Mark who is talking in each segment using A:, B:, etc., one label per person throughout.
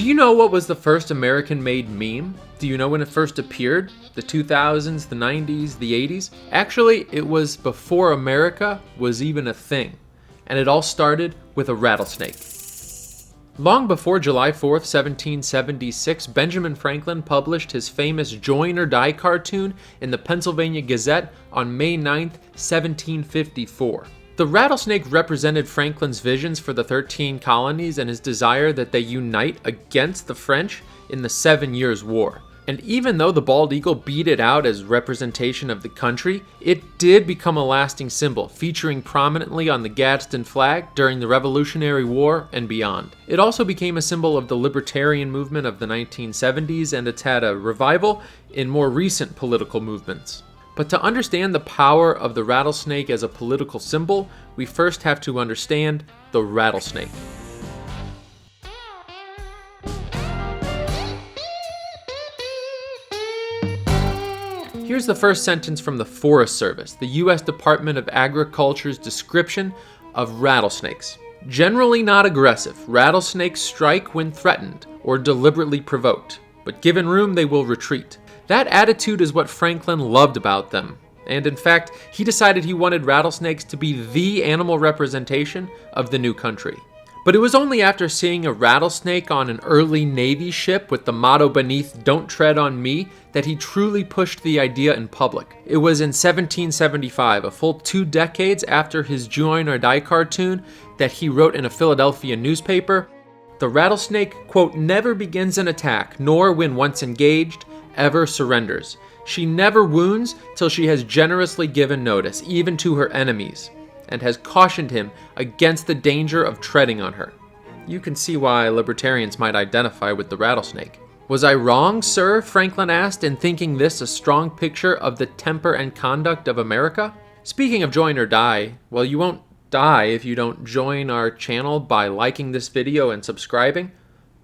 A: you know what was the first American-made meme? Do you know when it first appeared? The 2000s, the 90s, the 80s? Actually, it was before America was even a thing. And it all started with a rattlesnake. Long before July 4th, 1776, Benjamin Franklin published his famous Join or Die cartoon in the Pennsylvania Gazette on May 9th, 1754. The rattlesnake represented Franklin's visions for the 13 colonies and his desire that they unite against the French in the 7 Years' War. And even though the bald eagle beat it out as representation of the country, it did become a lasting symbol, featuring prominently on the Gadsden Flag during the Revolutionary War and beyond. It also became a symbol of the libertarian movement of the 1970s, and it's had a revival in more recent political movements. But to understand the power of the rattlesnake as a political symbol, we first have to understand the rattlesnake. Here's the first sentence from the Forest Service, the U.S. Department of Agriculture's description of rattlesnakes. Generally not aggressive, rattlesnakes strike when threatened or deliberately provoked, but given room they will retreat. That attitude is what Franklin loved about them, and in fact, he decided he wanted rattlesnakes to be the animal representation of the new country. But it was only after seeing a rattlesnake on an early Navy ship with the motto beneath, "Don't tread on me," that he truly pushed the idea in public. It was in 1775, a full 2 decades after his Join or Die cartoon, that he wrote in a Philadelphia newspaper, "The rattlesnake, quote, never begins an attack, nor when once engaged, ever surrenders. She never wounds till she has generously given notice, even to her enemies, and has cautioned him against the danger of treading on her." You can see why libertarians might identify with the rattlesnake. Was I wrong, sir? Franklin asked, in thinking this a strong picture of the temper and conduct of America? Speaking of Join or Die, well, you won't die if you don't join our channel by liking this video and subscribing,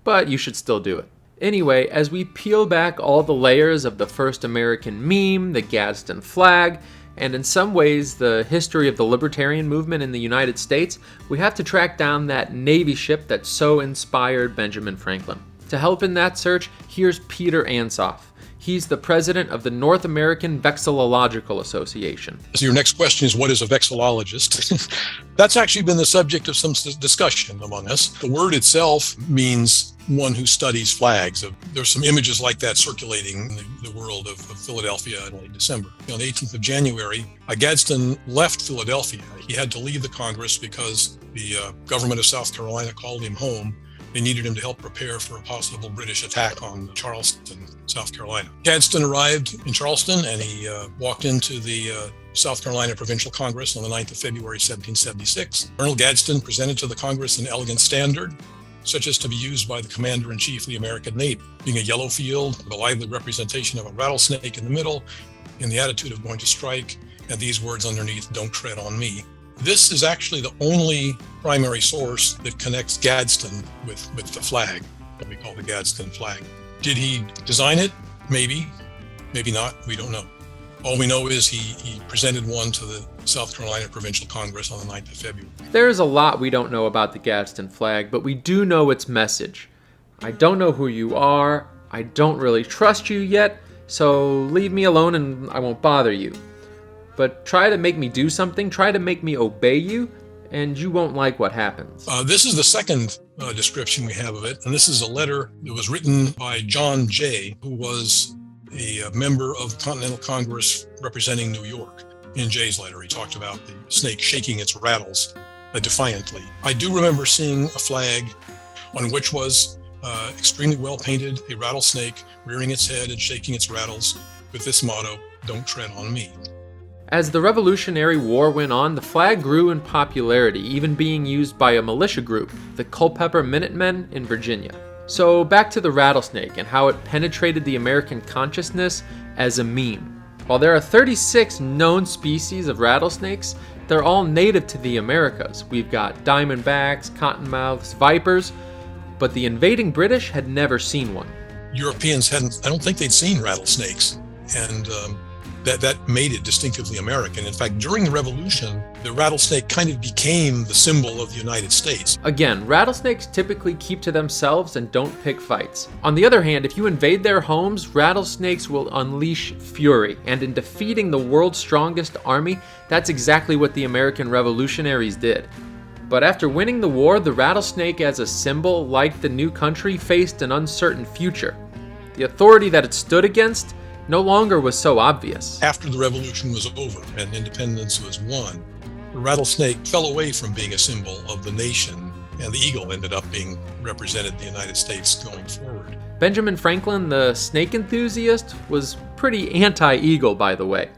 A: but you should still do it. Anyway, as we peel back all the layers of the first American meme, the Gadsden Flag, and in some ways the history of the libertarian movement in the United States, we have to track down that Navy ship that so inspired Benjamin Franklin. To help in that search, here's Peter Ansoff. He's the president of the North American Vexillological Association.
B: So your next question is, what is a vexillologist? That's actually been the subject of some discussion among us. The word itself means one who studies flags. There's some images like that circulating in the world of Philadelphia in late December. On the 18th of January, Gadsden left Philadelphia. He had to leave the Congress because the government of South Carolina called him home. They needed him to help prepare for a possible British attack on Charleston, South Carolina. Gadsden arrived in Charleston, and he walked into the South Carolina Provincial Congress on the 9th of February, 1776. Colonel Gadsden presented to the Congress an elegant standard, such as to be used by the Commander-in-Chief of the American Navy, being a yellow field with a lively representation of a rattlesnake in the middle, in the attitude of going to strike, and these words underneath, "Don't tread on me." This is actually the only primary source that connects Gadsden with the flag, what we call the Gadsden Flag. Did he design it? Maybe. Maybe not. We don't know. All we know is he presented one to the South Carolina Provincial Congress on the 9th of February.
A: There's a lot we don't know about the Gadsden Flag, but we do know its message. I don't know who you are. I don't really trust you yet, so leave me alone and I won't bother you. But try to make me do something, try to make me obey you, and you won't like what happens.
B: This is the second description we have of it, and this is a letter that was written by John Jay, who was a member of the Continental Congress representing New York. In Jay's letter, he talked about the snake shaking its rattles defiantly. I do remember seeing a flag on which was extremely well painted, a rattlesnake rearing its head and shaking its rattles with this motto, "Don't tread on me."
A: As the Revolutionary War went on, the flag grew in popularity, even being used by a militia group, the Culpeper Minutemen in Virginia. So back to the rattlesnake and how it penetrated the American consciousness as a meme. While there are 36 known species of rattlesnakes, they're all native to the Americas. We've got diamondbacks, cottonmouths, vipers, but the invading British had never seen one.
B: Europeans I don't think they'd seen rattlesnakes. And that made it distinctively American. In fact, during the Revolution, the rattlesnake kind of became the symbol of the United States.
A: Again, rattlesnakes typically keep to themselves and don't pick fights. On the other hand, if you invade their homes, rattlesnakes will unleash fury. And in defeating the world's strongest army, that's exactly what the American revolutionaries did. But after winning the war, the rattlesnake as a symbol, like the new country, faced an uncertain future. The authority that it stood against no longer was so obvious.
B: After the revolution was over and independence was won, the rattlesnake fell away from being a symbol of the nation, and the eagle ended up being represented the United States going forward.
A: Benjamin Franklin, the snake enthusiast, was pretty anti-eagle, by the way.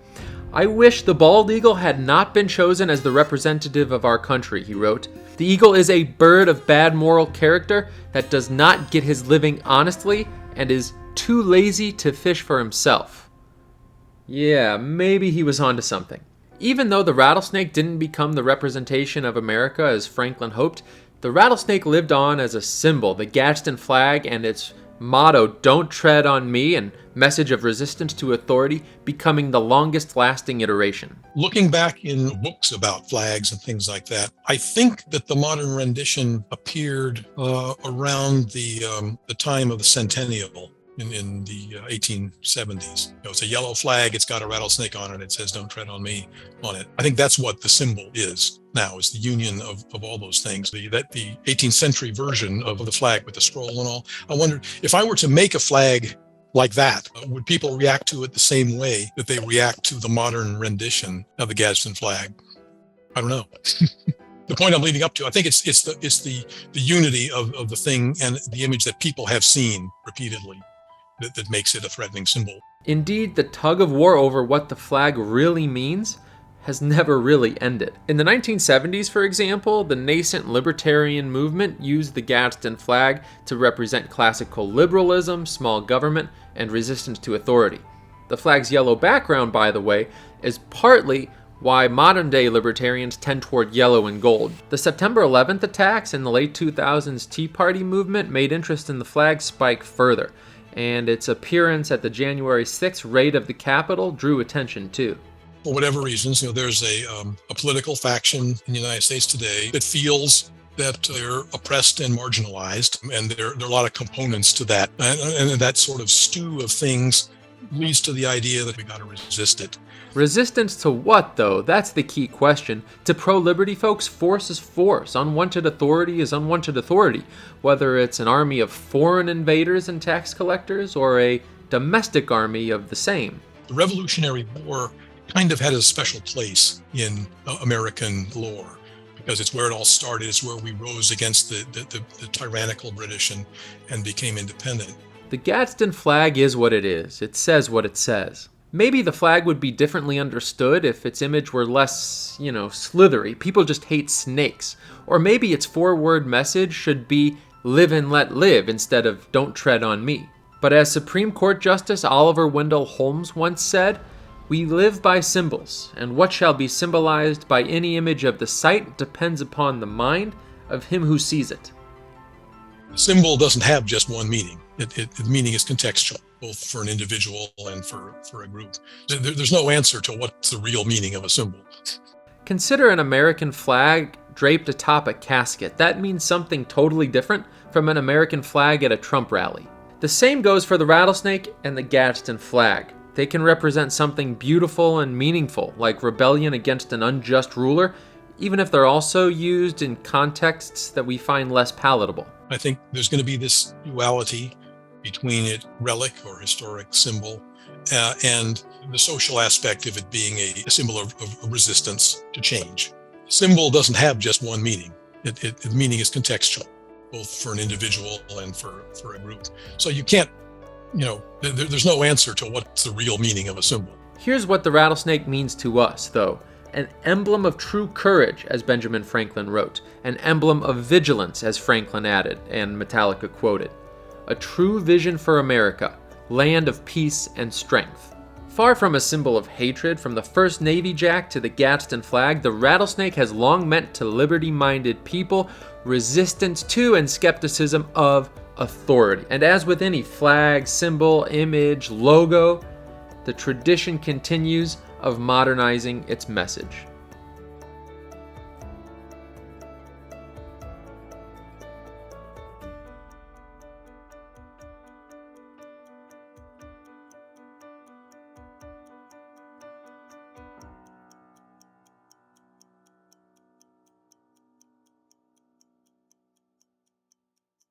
A: "I wish the bald eagle had not been chosen as the representative of our country," he wrote. "The eagle is a bird of bad moral character that does not get his living honestly and is too lazy to fish for himself." Yeah, maybe he was onto something. Even though the rattlesnake didn't become the representation of America as Franklin hoped, the rattlesnake lived on as a symbol. The Gadsden Flag and its motto, "Don't tread on me," and message of resistance to authority, becoming the longest lasting iteration.
B: Looking back in books about flags and things like that, I think that the modern rendition appeared around the time of the centennial in the 1870s. It's a yellow flag, it's got a rattlesnake on it, it says "Don't tread on me" on it. I think that's what the symbol is now, is the union of all those things. The 18th century version of the flag with the scroll and all. I wondered, if I were to make a flag like that, would people react to it the same way that they react to the modern rendition of the Gadsden flag? I don't know. The point I'm leading up to, I think it's the unity of the thing and the image that people have seen repeatedly that makes it a threatening symbol.
A: Indeed, the tug of war over what the flag really means has never really ended. In the 1970s, for example, the nascent libertarian movement used the Gadsden flag to represent classical liberalism, small government, and resistance to authority. The flag's yellow background, by the way, is partly why modern-day libertarians tend toward yellow and gold. The September 11th attacks and the late 2000s Tea Party movement made interest in the flag spike further, and its appearance at the January 6th raid of the Capitol drew attention too.
B: For whatever reasons, there's a political faction in the United States today that feels that they're oppressed and marginalized, and there are a lot of components to that. And that sort of stew of things leads to the idea that we got to resist it.
A: Resistance to what, though? That's the key question. To pro-liberty folks, force is force. Unwanted authority is unwanted authority, whether it's an army of foreign invaders and tax collectors or a domestic army of the same.
B: The Revolutionary War kind of had a special place in American lore, because it's where it all started. It's where we rose against the tyrannical British and became independent.
A: The Gadsden flag is what it is. It says what it says. Maybe the flag would be differently understood if its image were less, slithery. People just hate snakes. Or maybe its four-word message should be "live and let live" instead of "don't tread on me." But as Supreme Court Justice Oliver Wendell Holmes once said, "We live by symbols, and what shall be symbolized by any image of the sight depends upon the mind of him who sees it."
B: The symbol doesn't have just one meaning. The meaning is contextual, both for an individual and for a group. There's no answer to what's the real meaning of a symbol.
A: Consider an American flag draped atop a casket. That means something totally different from an American flag at a Trump rally. The same goes for the rattlesnake and the Gadsden flag. They can represent something beautiful and meaningful, like rebellion against an unjust ruler, even if they're also used in contexts that we find less palatable.
B: I think there's going to be this duality between it relic or historic symbol and the social aspect of it being a symbol of resistance to change. Symbol doesn't have just one meaning. The meaning is contextual, both for an individual and for a group. So you can't, there's no answer to what's the real meaning of a symbol.
A: Here's what the rattlesnake means to us, though. An emblem of true courage, as Benjamin Franklin wrote. An emblem of vigilance, as Franklin added, and Metallica quoted. A true vision for America, land of peace and strength. Far from a symbol of hatred, from the first Navy Jack to the Gadsden flag, the rattlesnake has long meant to liberty-minded people resistance to and skepticism of authority. And as with any flag, symbol, image, logo, the tradition continues of modernizing its message.